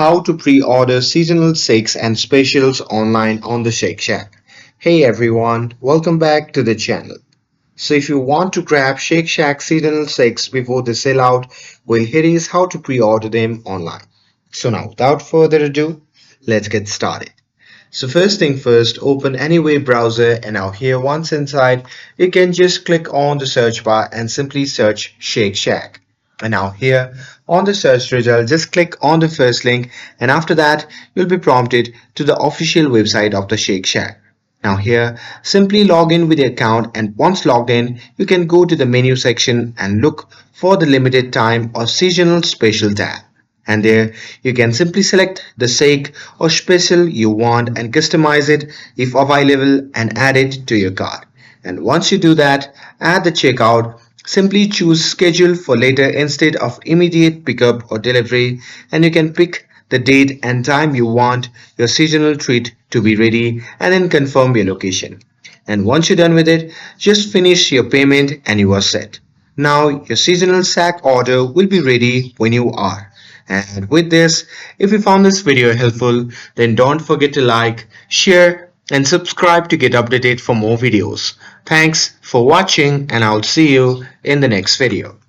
How to pre-order seasonal shakes and specials online on the Shake Shack. Hey everyone, welcome back to the channel. So if you want to grab Shake Shack seasonal shakes before they sell out, well here is how to pre-order them online. So now without further ado, let's get started. So first thing first, open any web browser and now here once inside, you can just click on the search bar and simply search Shake Shack. And now here on the search result, just click on the first link and after that, you'll be prompted to the official website of the Shake Shack. Now here, simply log in with your account and once logged in, you can go to the menu section and look for the limited time or seasonal special tab. And there you can simply select the shake or special you want and customize it if available and add it to your cart. And once you do that, at the checkout, simply choose schedule for later instead of immediate pickup or delivery and you can pick the date and time you want your seasonal treat to be ready and then confirm your location. And once you're done with it, just finish your payment and you are set. Now your seasonal sack order will be ready when you are. And with this, if you found this video helpful, then don't forget to like, share, and subscribe to get updated for more videos. Thanks for watching, and I'll see you in the next video.